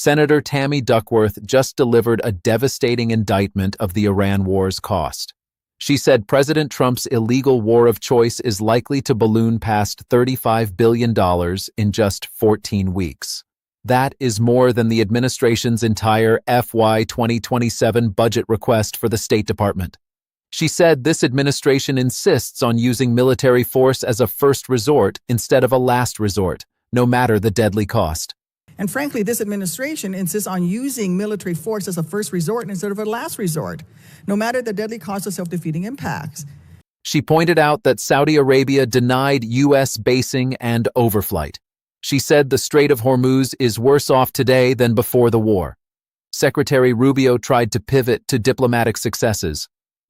Senator Tammy Duckworth just delivered a devastating indictment of the Iran war's cost. She said President Trump's illegal war of choice is likely to balloon past $35 billion in just 14 weeks. That is more than the administration's entire FY 2027 budget request for the State Department. She said this administration insists on using military force as a first resort instead of a last resort, no matter the deadly cost. And frankly, this administration insists on using military force as a first resort instead of a last resort, no matter the deadly cost of self-defeating impacts. She pointed out that Saudi Arabia denied U.S. basing and overflight. She said the Strait of Hormuz is worse off today than before the war. Secretary Rubio tried to pivot to diplomatic successes.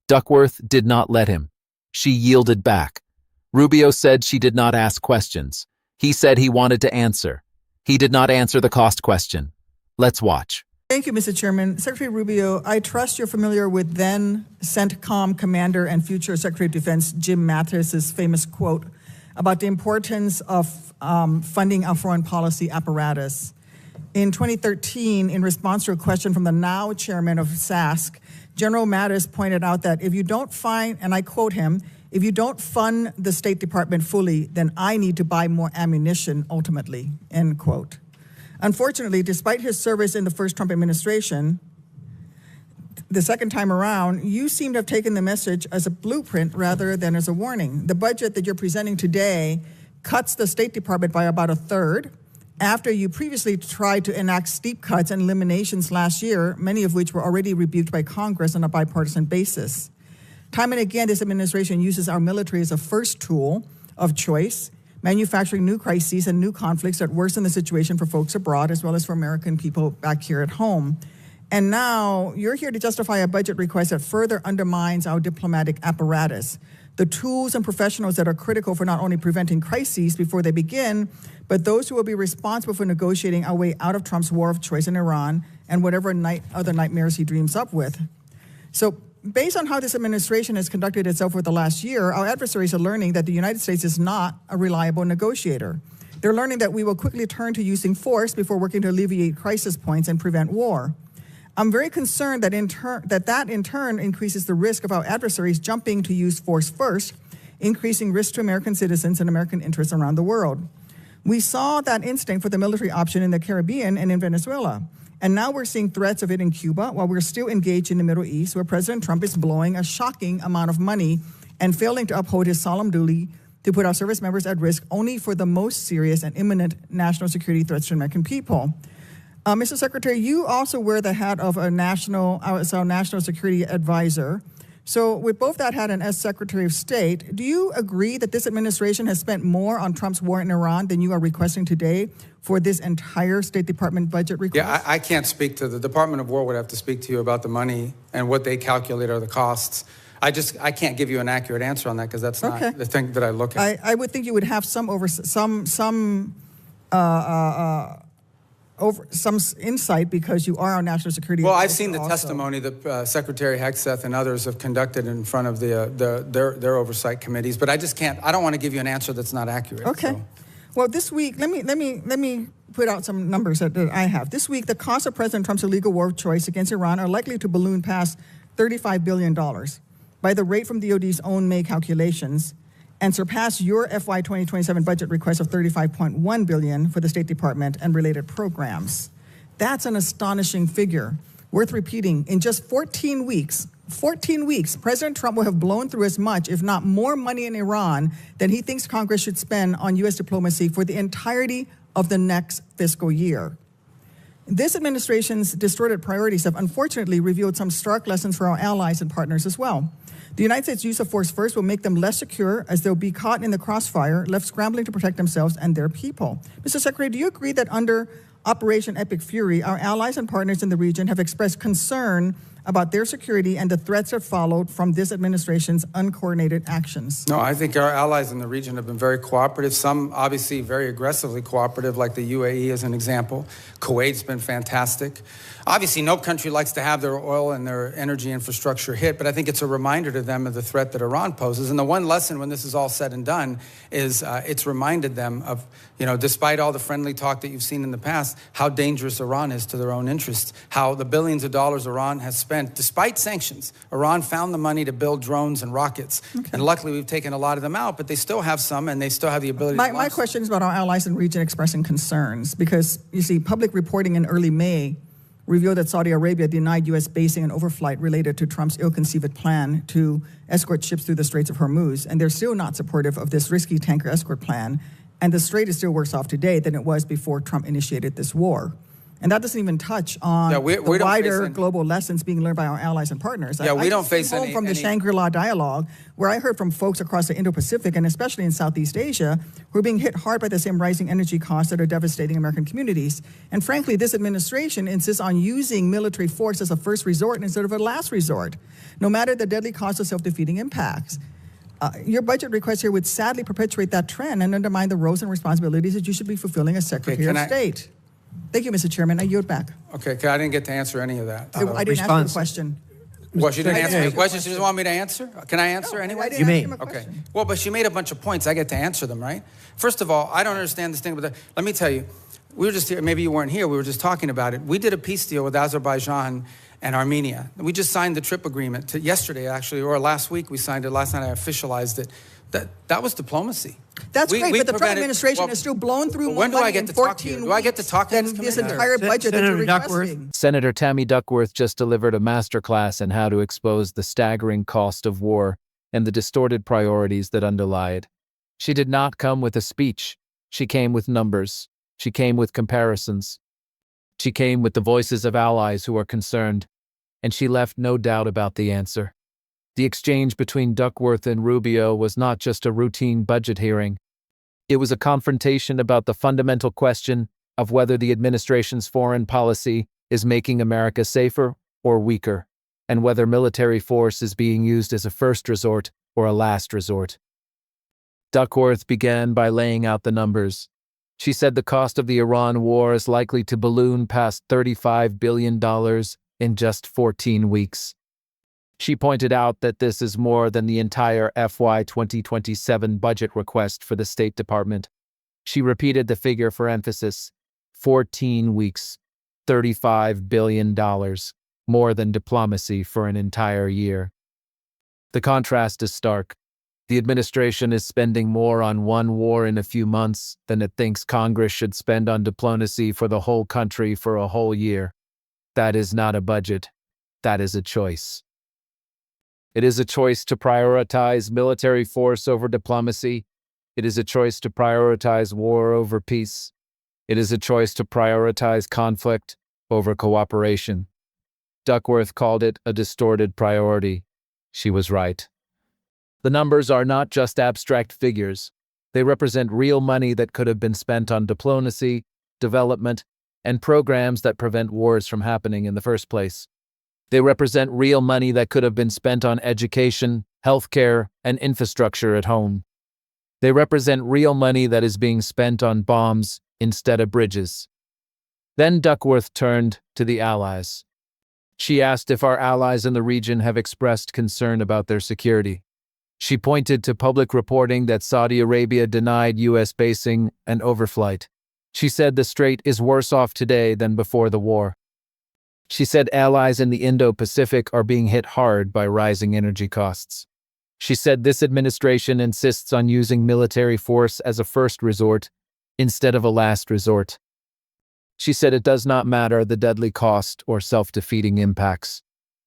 Duckworth did not let him. She yielded back. Rubio said she did not ask questions. He said he wanted to answer. He did not answer the cost question. Let's watch. Thank you, Mr. Chairman. Secretary Rubio, I trust you're familiar with then CENTCOM Commander and future Secretary of Defense Jim Mattis's famous quote about the importance of funding our foreign policy apparatus. In 2013, in response to a question from the now chairman of SASC, General Mattis pointed out that if you don't find, and I quote him, if you don't fund the State Department fully, then I need to buy more ammunition ultimately, end quote. Unfortunately, despite his service in the first Trump administration, the second time around, you seem to have taken the message as a blueprint rather than as a warning. The budget that you're presenting today cuts the State Department by about a third, after you previously tried to enact steep cuts and eliminations last year, many of which were already rebuked by Congress on a bipartisan basis. Time and again, this administration uses our military as a first tool of choice, manufacturing new crises and new conflicts that worsen the situation for folks abroad as well as for American people back here at home. And now you're here to justify a budget request that further undermines our diplomatic apparatus, the tools and professionals that are critical for not only preventing crises before they begin, but those who will be responsible for negotiating our way out of Trump's war of choice in Iran and whatever other nightmares he dreams up with. So based on how this administration has conducted itself for the last year, our adversaries are learning that the United States is not a reliable negotiator. They're learning that we will quickly turn to using force before working to alleviate crisis points and prevent war. I'm very concerned that in turn increases the risk of our adversaries jumping to use force first, increasing risk to American citizens and American interests around the world. We saw that instinct for the military option in the Caribbean and in Venezuela. And now we're seeing threats of it in Cuba while we're still engaged in the Middle East, where President Trump is blowing a shocking amount of money and failing to uphold his solemn duty to put our service members at risk only for the most serious and imminent national security threats to American people. Mr. Secretary, you also wear the hat of a national security advisor. So with both that hat and as Secretary of State, do you agree that this administration has spent more on Trump's war in Iran than you are requesting today for this entire State Department budget request? Yeah, I can't speak to the Department of War would have to speak to you about the money and what they calculate are the costs. I can't give you an accurate answer on that because that's not the thing that I look at. I would think you would have some insight because you are our national security. Well, I've seen the testimony that Secretary Hegseth and others have conducted in front of their oversight committees, but I just can't. I don't want to give you an answer that's not accurate. Okay. So. Well, this week, let me put out some numbers that I have. This week, the cost of President Trump's illegal war of choice against Iran are likely to balloon past $35 billion by the rate from DOD's own May calculations, and surpass your FY 2027 budget request of $35.1 billion for the State Department and related programs. That's an astonishing figure, worth repeating. In just 14 weeks, President Trump will have blown through as much, if not more money in Iran than he thinks Congress should spend on U.S. diplomacy for the entirety of the next fiscal year. This administration's distorted priorities have unfortunately revealed some stark lessons for our allies and partners as well. The United States' use of force first will make them less secure as they'll be caught in the crossfire, left scrambling to protect themselves and their people. Mr. Secretary, do you agree that under Operation Epic Fury, our allies and partners in the region have expressed concern about their security and the threats that followed from this administration's uncoordinated actions? No, I think our allies in the region have been very cooperative. Some obviously very aggressively cooperative, like the UAE as an example. Kuwait's been fantastic. Obviously, no country likes to have their oil and their energy infrastructure hit, but I think it's a reminder to them of the threat that Iran poses. And the one lesson when this is all said and done is it's reminded them of, despite all the friendly talk that you've seen in the past, how dangerous Iran is to their own interests, how the billions of dollars Iran has spent, despite sanctions. Iran found the money to build drones and rockets. Okay. And luckily, we've taken a lot of them out, but they still have some, and they still have the ability to launch. My question is about our allies in the region expressing concerns, because, you see, public reporting in early May revealed that Saudi Arabia denied U.S. basing and overflight related to Trump's ill-conceived plan to escort ships through the Straits of Hormuz, and they're still not supportive of this risky tanker escort plan, and the Strait is still worse off today than it was before Trump initiated this war. And that doesn't even touch on the wider global lessons being learned by our allies and partners. Yeah, we don't face any... From the Shangri-La dialogue, where I heard from folks across the Indo-Pacific and especially in Southeast Asia, who are being hit hard by the same rising energy costs that are devastating American communities. And frankly, this administration insists on using military force as a first resort instead of a last resort, no matter the deadly cost of self-defeating impacts. Your budget request here would sadly perpetuate that trend and undermine the roles and responsibilities that you should be fulfilling as Secretary of State. Thank you, Mr. Chairman. I yield back. Okay, I didn't get to answer any of that. I didn't ask you the question. Well, she didn't answer the question. She just wanted me to answer? Can I answer anyway? You may. Okay. Well, but she made a bunch of points. I get to answer them, right? First of all, I don't understand this thing with let me tell you, we were just here, maybe you weren't here, we were just talking about it. We did a peace deal with Azerbaijan and Armenia. We just signed the TRIP agreement yesterday, actually, or last week we signed it. Last night I officialized it. That was diplomacy. That's great, but the Trump administration has still blown through more money in 14 weeks do I get to talk than this entire budget that you're requesting. Senator Tammy Duckworth just delivered a masterclass on how to expose the staggering cost of war and the distorted priorities that underlie it. She did not come with a speech. She came with numbers. She came with comparisons. She came with the voices of allies who are concerned, and she left no doubt about the answer. The exchange between Duckworth and Rubio was not just a routine budget hearing. It was a confrontation about the fundamental question of whether the administration's foreign policy is making America safer or weaker, and whether military force is being used as a first resort or a last resort. Duckworth began by laying out the numbers. She said the cost of the Iran war is likely to balloon past $35 billion in just 14 weeks. She pointed out that this is more than the entire FY 2027 budget request for the State Department. She repeated the figure for emphasis: 14 weeks, $35 billion, more than diplomacy for an entire year. The contrast is stark. The administration is spending more on one war in a few months than it thinks Congress should spend on diplomacy for the whole country for a whole year. That is not a budget. That is a choice. It is a choice to prioritize military force over diplomacy. It is a choice to prioritize war over peace. It is a choice to prioritize conflict over cooperation. Duckworth called it a distorted priority. She was right. The numbers are not just abstract figures. They represent real money that could have been spent on diplomacy, development, and programs that prevent wars from happening in the first place. They represent real money that could have been spent on education, healthcare, and infrastructure at home. They represent real money that is being spent on bombs instead of bridges. Then Duckworth turned to the allies. She asked if our allies in the region have expressed concern about their security. She pointed to public reporting that Saudi Arabia denied U.S. basing and overflight. She said the Strait is worse off today than before the war. She said allies in the Indo-Pacific are being hit hard by rising energy costs. She said this administration insists on using military force as a first resort instead of a last resort. She said it does not matter the deadly cost or self-defeating impacts.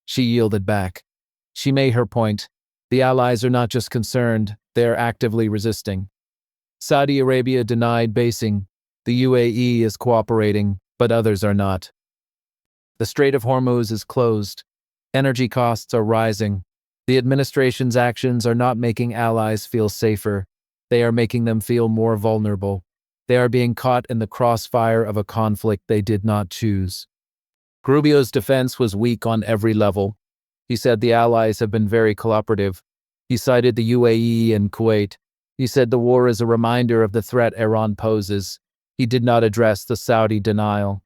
She yielded back. She made her point. The allies are not just concerned, they are actively resisting. Saudi Arabia denied basing. The UAE is cooperating, but others are not. The Strait of Hormuz is closed. Energy costs are rising. The administration's actions are not making allies feel safer. They are making them feel more vulnerable. They are being caught in the crossfire of a conflict they did not choose. Rubio's defense was weak on every level. He said the allies have been very cooperative. He cited the UAE and Kuwait. He said the war is a reminder of the threat Iran poses. He did not address the Saudi denial.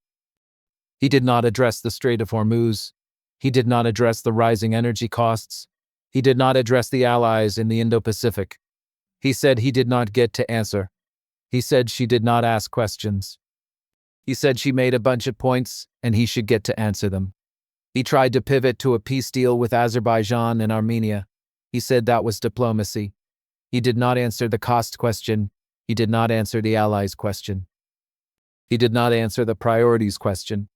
He did not address the Strait of Hormuz. He did not address the rising energy costs. He did not address the allies in the Indo-Pacific. He said he did not get to answer. He said she did not ask questions. He said she made a bunch of points and he should get to answer them. He tried to pivot to a peace deal with Azerbaijan and Armenia. He said that was diplomacy. He did not answer the cost question. He did not answer the allies' question. He did not answer the priorities question.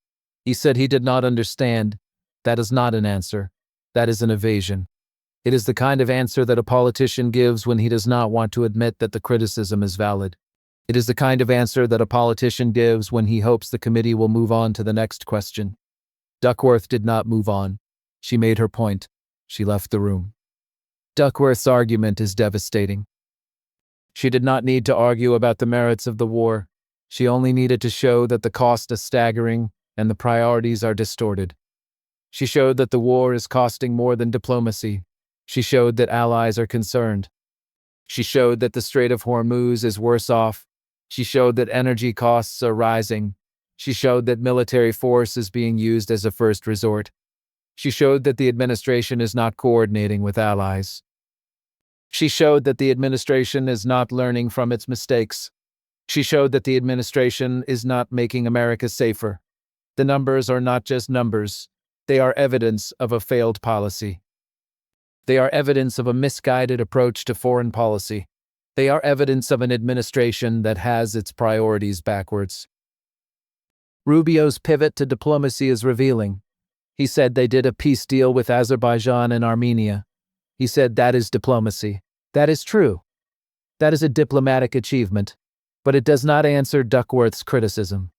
He said he did not understand. That is not an answer. That is an evasion. It is the kind of answer that a politician gives when he does not want to admit that the criticism is valid. It is the kind of answer that a politician gives when he hopes the committee will move on to the next question. Duckworth did not move on. She made her point. She left the room. Duckworth's argument is devastating. She did not need to argue about the merits of the war. She only needed to show that the cost is staggering and the priorities are distorted. She showed that the war is costing more than diplomacy. She showed that allies are concerned. She showed that the Strait of Hormuz is worse off. She showed that energy costs are rising. She showed that military force is being used as a first resort. She showed that the administration is not coordinating with allies. She showed that the administration is not learning from its mistakes. She showed that the administration is not making America safer. The numbers are not just numbers. They are evidence of a failed policy. They are evidence of a misguided approach to foreign policy. They are evidence of an administration that has its priorities backwards. Rubio's pivot to diplomacy is revealing. He said they did a peace deal with Azerbaijan and Armenia. He said that is diplomacy. That is true. That is a diplomatic achievement. But it does not answer Duckworth's criticism.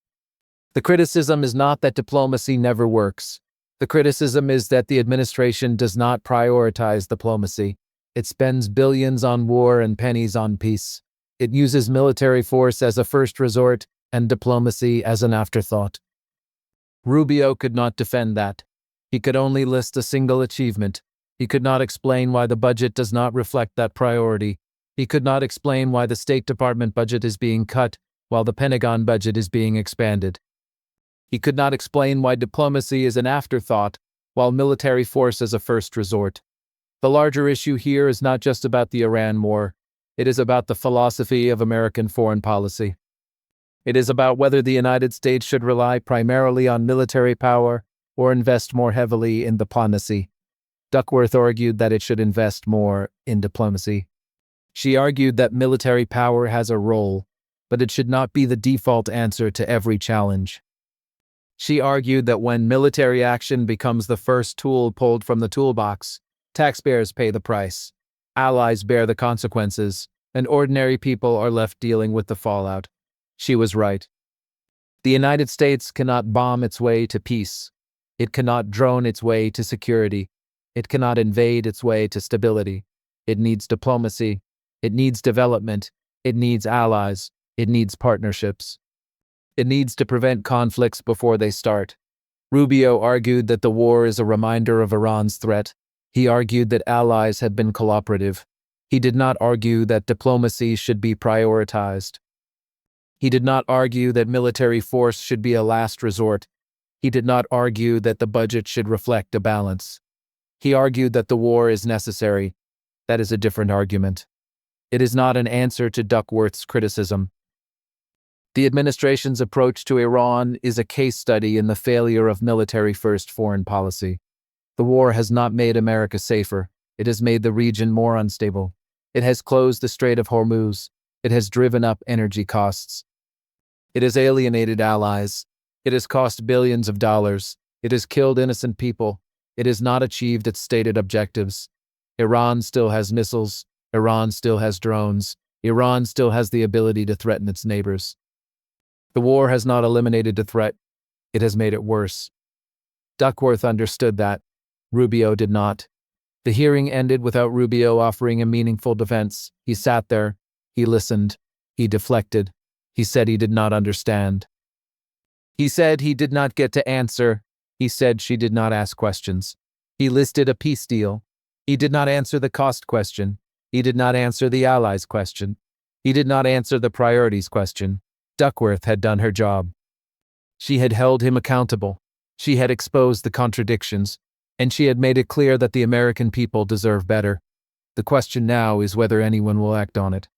The criticism is not that diplomacy never works. The criticism is that the administration does not prioritize diplomacy. It spends billions on war and pennies on peace. It uses military force as a first resort and diplomacy as an afterthought. Rubio could not defend that. He could only list a single achievement. He could not explain why the budget does not reflect that priority. He could not explain why the State Department budget is being cut while the Pentagon budget is being expanded. He could not explain why diplomacy is an afterthought while military force is a first resort. The larger issue here is not just about the Iran war. It is about the philosophy of American foreign policy. It is about whether the United States should rely primarily on military power or invest more heavily in diplomacy. Duckworth argued that it should invest more in diplomacy. She argued that military power has a role, but it should not be the default answer to every challenge. She argued that when military action becomes the first tool pulled from the toolbox, taxpayers pay the price, allies bear the consequences, and ordinary people are left dealing with the fallout. She was right. The United States cannot bomb its way to peace. It cannot drone its way to security. It cannot invade its way to stability. It needs diplomacy. It needs development. It needs allies. It needs partnerships. It needs to prevent conflicts before they start. Rubio argued that the war is a reminder of Iran's threat. He argued that allies had been cooperative. He did not argue that diplomacy should be prioritized. He did not argue that military force should be a last resort. He did not argue that the budget should reflect a balance. He argued that the war is necessary. That is a different argument. It is not an answer to Duckworth's criticism. The administration's approach to Iran is a case study in the failure of military-first foreign policy. The war has not made America safer. It has made the region more unstable. It has closed the Strait of Hormuz. It has driven up energy costs. It has alienated allies. It has cost billions of dollars. It has killed innocent people. It has not achieved its stated objectives. Iran still has missiles. Iran still has drones. Iran still has the ability to threaten its neighbors. The war has not eliminated the threat. It has made it worse. Duckworth understood that. Rubio did not. The hearing ended without Rubio offering a meaningful defense. He sat there. He listened. He deflected. He said he did not understand. He said he did not get to answer. He said she did not ask questions. He listed a peace deal. He did not answer the cost question. He did not answer the allies question. He did not answer the priorities question. Duckworth had done her job. She had held him accountable. She had exposed the contradictions, and she had made it clear that the American people deserve better. The question now is whether anyone will act on it.